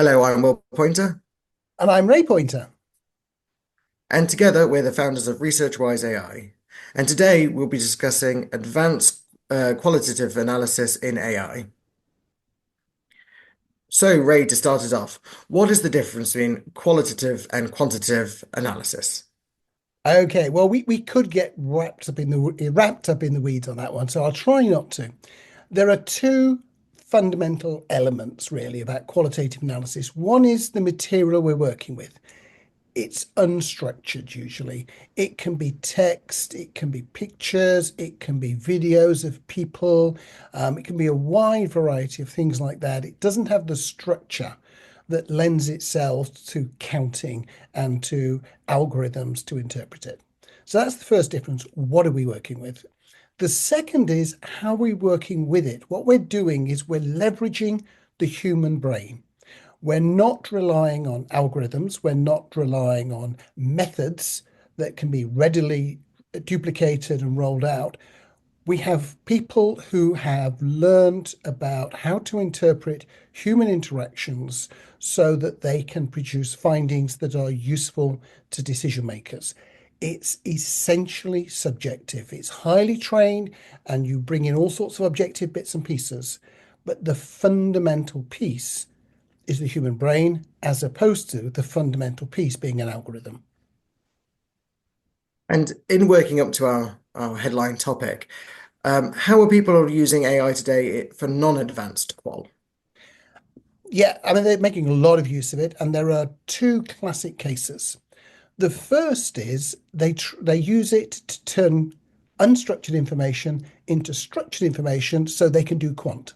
Hello, I'm Will Pointer, And I'm Ray Pointer. and together we're the founders of ResearchWise AI. And today we'll be discussing advanced qualitative analysis in AI. So, Ray, to start us off, what is the difference between qualitative and quantitative analysis? Okay, well, we could get wrapped up in the weeds on that one, so I'll try not to. There are two fundamental elements really about qualitative analysis. One is the material we're working with. It's unstructured usually. It can be text, it can be pictures, it can be videos of people, it can be a wide variety of things like that. It doesn't have the structure that lends itself to counting and to algorithms to interpret it. So that's the first difference. What are we working with? The second is how we're working with it. What we're doing is we're leveraging the human brain. We're not relying on algorithms. We're not relying on methods that can be readily duplicated and rolled out. We have people who have learned about how to interpret human interactions so that they can produce findings that are useful to decision makers. It's essentially subjective. It's highly trained, and you bring in all sorts of objective bits and pieces. But the fundamental piece is the human brain, as opposed to the fundamental piece being an algorithm. And in working up to our headline topic, how are people using AI today for non-advanced qual? Yeah, I mean, they're making a lot of use of it, and there are two classic cases. The first is they use it to turn unstructured information into structured information so they can do quant.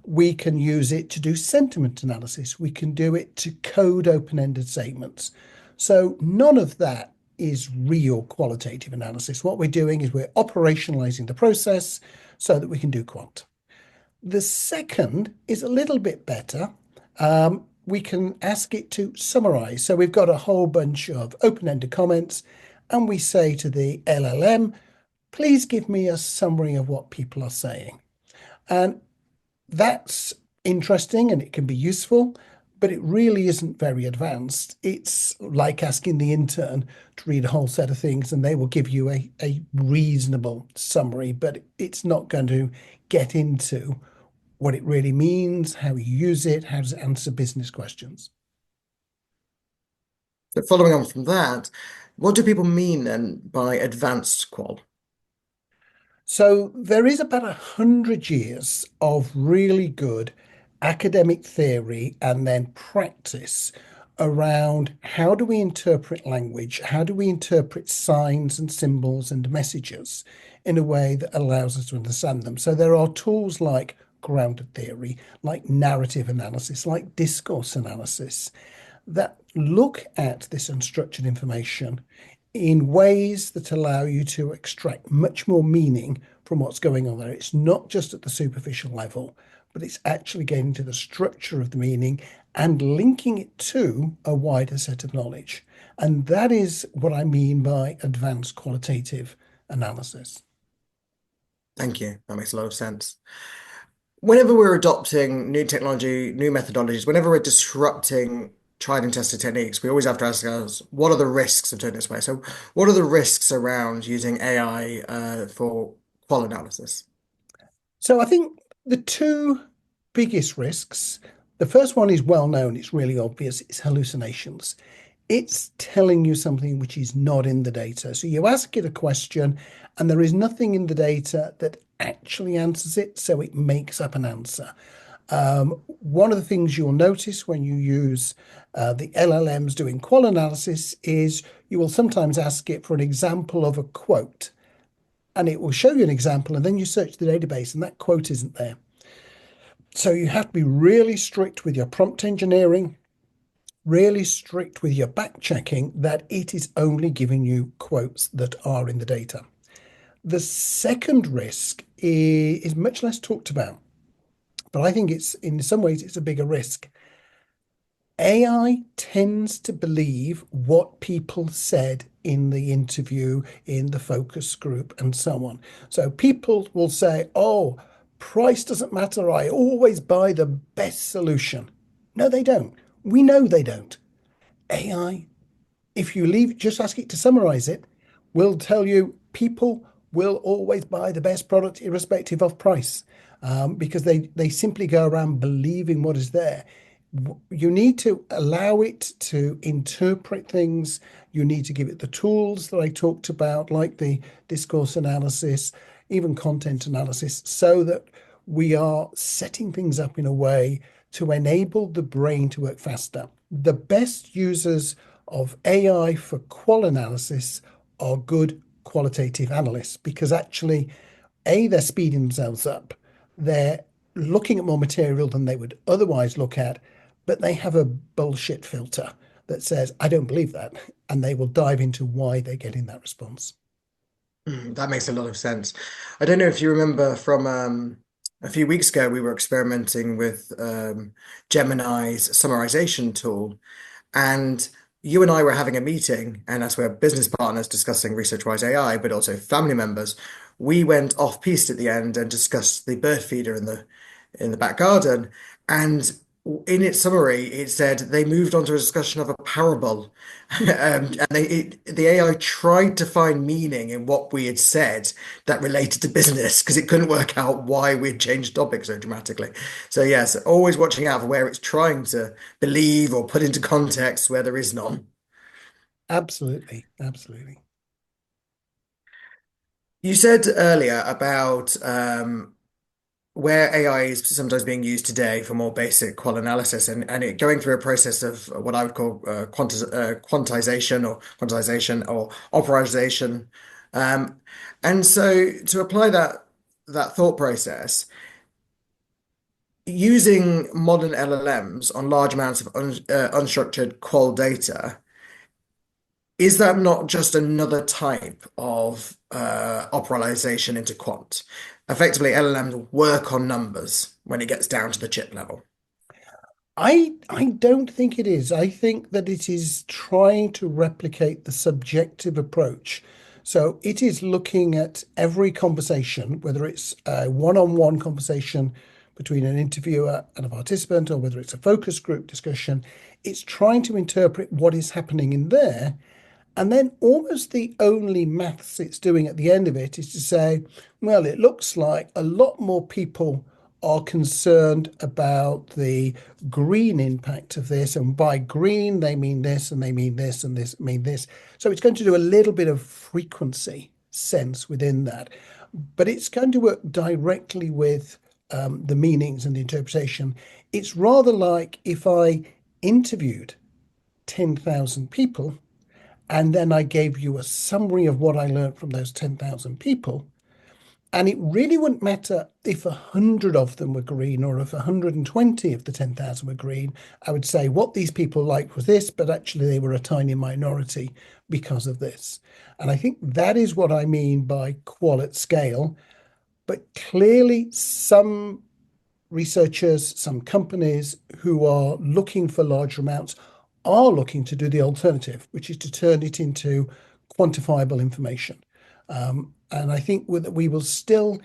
We can use it to do sentiment analysis. We can do it to code open-ended statements. So none of that is real qualitative analysis. What we're doing is we're operationalizing the process so that we can do quant. The second is a little bit better. We can ask it to summarize. So we've got a whole bunch of open-ended comments, and we say to the LLM, please give me a summary of what people are saying. And that's interesting and it can be useful, but it really isn't very advanced. It's like asking the intern to read a whole set of things and they will give you a reasonable summary, but it's not going to get into what it really means, how you use it, how to answer business questions. So following on from that, what do people mean then by advanced qual? So there is about 100 years of really good academic theory and then practice around how do we interpret language, how do we interpret signs and symbols and messages in a way that allows us to understand them. So there are tools like grounded theory, like narrative analysis, like discourse analysis that look at this unstructured information in ways that allow you to extract much more meaning from what's going on there. It's not just at the superficial level, but it's actually getting to the structure of the meaning and linking it to a wider set of knowledge. And that is what I mean by advanced qualitative analysis. Thank you. That makes a lot of sense. Whenever we're adopting new technology, new methodologies, whenever we're disrupting tried and tested techniques, we always have to ask ourselves, what are the risks of doing this way? So, what are the risks around using AI for qual analysis? So I think the two biggest risks, the first one is well known, it's really obvious, it's hallucinations. It's telling you something which is not in the data. So you ask it a question and there is nothing in the data that actually answers it, so it makes up an answer. One of the things you'll notice when you use the LLMs doing qual analysis is you will sometimes ask it for an example of a quote, and it will show you an example, and then you search the database, and that quote isn't there. So you have to be really strict with your prompt engineering, really strict with your back checking that it is only giving you quotes that are in the data. The second risk is much less talked about, but I think it's in some ways it's a bigger risk. AI tends to believe what people said in the interview, in the focus group, and so on. So people will say, oh, price doesn't matter. I always buy the best solution. No, they don't. We know they don't. AI, if you leave, just ask it to summarize it, will tell you people will always buy the best product irrespective of price, because they simply go around believing what is there. You need to allow it to interpret things. You need to give it the tools that I talked about, like the discourse analysis, even content analysis, so that we are setting things up in a way to enable the brain to work faster. The best users of AI for qual analysis are good qualitative analysts because actually, A, they're speeding themselves up, they're looking at more material than they would otherwise look at, but they have a bullshit filter that says, I don't believe that. And they will dive into why they're getting that response. That makes a lot of sense. I don't know if you remember from a few weeks ago, we were experimenting with Gemini's summarization tool. And you and I were having a meeting, and as we're business partners discussing ResearchWise AI, but also family members, we went off piste at the end and discussed the bird feeder in the back garden. And in its summary, it said they moved on to a discussion of a parable. And the AI tried to find meaning in what we had said that related to business because it couldn't work out why we'd changed topic so dramatically. So yes, always watching out for where it's trying to believe or put into context where there is none. Absolutely. Absolutely. You said earlier about where AI is sometimes being used today for more basic qual analysis and it going through a process of what I would call quantization or operarization. Um, and so to apply that thought process, using modern LLMs on large amounts of unstructured qual data, is that not just another type of operationalization into quant? Effectively, LLMs work on numbers when it gets down to the chip level. I don't think it is. I think that it is trying to replicate the subjective approach. So it is looking at every conversation, whether it's a one-on-one conversation between an interviewer and a participant, or whether it's a focus group discussion. It's trying to interpret what is happening in there, and then almost the only maths it's doing at the end of it is to say, well, it looks like a lot more people are concerned about the green impact of this. And by green, they mean this, and they mean this, and this mean this. So it's going to do a little bit of frequency sense within that. But it's going to work directly with the meanings and the interpretation. It's rather like if I interviewed 10,000 people and then I gave you a summary of what I learned from those 10,000 people. And it really wouldn't matter if 100 of them were green or if 120 of the 10,000 were green. I would say what these people liked was this, but actually they were a tiny minority because of this. And I think that is what I mean by qual at scale. But clearly, some researchers, some companies who are looking for larger amounts are looking to do the alternative, which is to turn it into quantifiable information. And I think that we will still,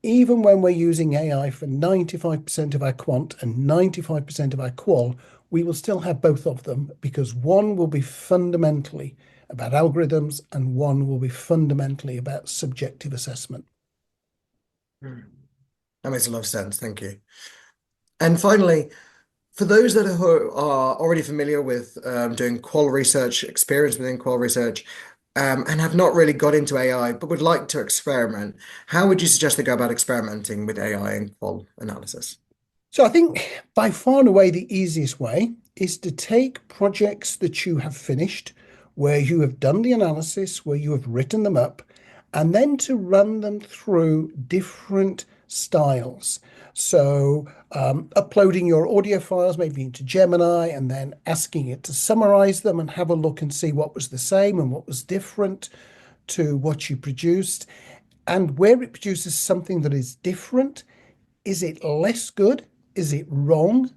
even when we're using AI for 95% of our quant and 95% of our qual, we will still have both of them because one will be fundamentally about algorithms and one will be fundamentally about subjective assessment. Hmm. That makes a lot of sense. Thank you. And finally, for those that are already familiar with doing qual research, experience within qual research, and have not really got into AI, but would like to experiment, how would you suggest they go about experimenting with AI and qual analysis? So I think by far and away the easiest way is to take projects that you have finished, where you have done the analysis, where you have written them up, and then to run them through different styles. So uploading your audio files maybe into Gemini and then asking it to summarize them and have a look and see what was the same and what was different to what you produced. And where it produces something that is different, is it less good? Is it wrong?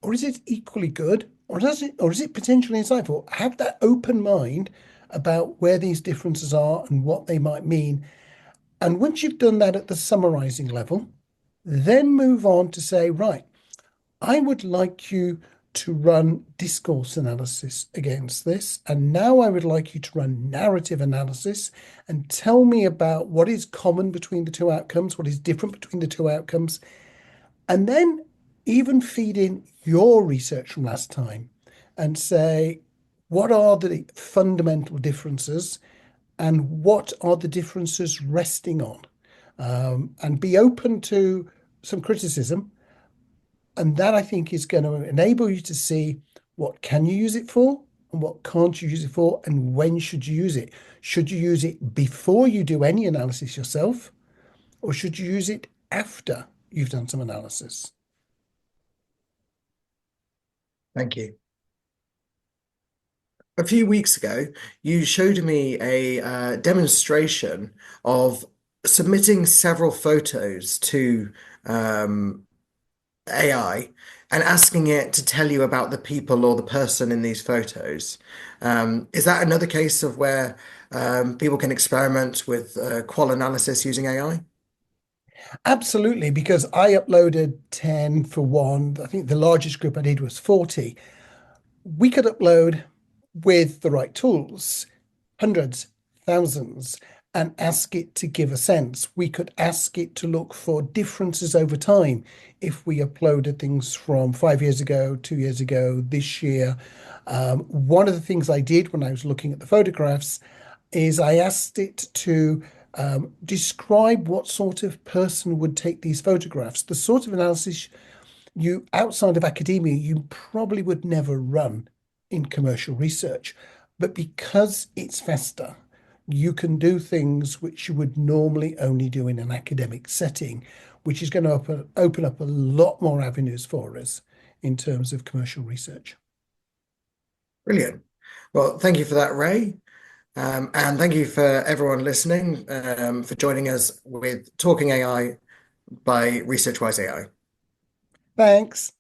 Or is it equally good? Or is it potentially insightful? Have that open mind about where these differences are and what they might mean. And once you've done that at the summarizing level, then move on to say, right, I would like you to run discourse analysis against this. And now I would like you to run narrative analysis and tell me about what is common between the two outcomes, what is different between the two outcomes, and then even feed in your research from last time and say, what are the fundamental differences and what are the differences resting on? And be open to some criticism. And that I think is going to enable you to see what can you use it for and what can't you use it for and when should you use it? Should you use it before you do any analysis yourself or should you use it after you've done some analysis? Thank you. A few weeks ago, you showed me a demonstration of submitting several photos to AI and asking it to tell you about the people or the person in these photos. Is that another case of where people can experiment with qual analysis using AI? Absolutely, because I uploaded 10 for one. I think the largest group I did was 40. We could upload with the right tools, hundreds, thousands, and ask it to give a sense. We could ask it to look for differences over time. If we uploaded things from 5 years ago, 2 years ago, this year, one of the things I did when I was looking at the photographs is I asked it to describe what sort of person would take these photographs, the sort of analysis you outside of academia you probably would never run in commercial research, but because it's faster, you can do things which you would normally only do in an academic setting, which is going to open up a lot more avenues for us in terms of commercial research. Brilliant. Well, thank you for that, Ray. And thank you for everyone listening for joining us with Talking AI by ResearchWise AI. Thanks.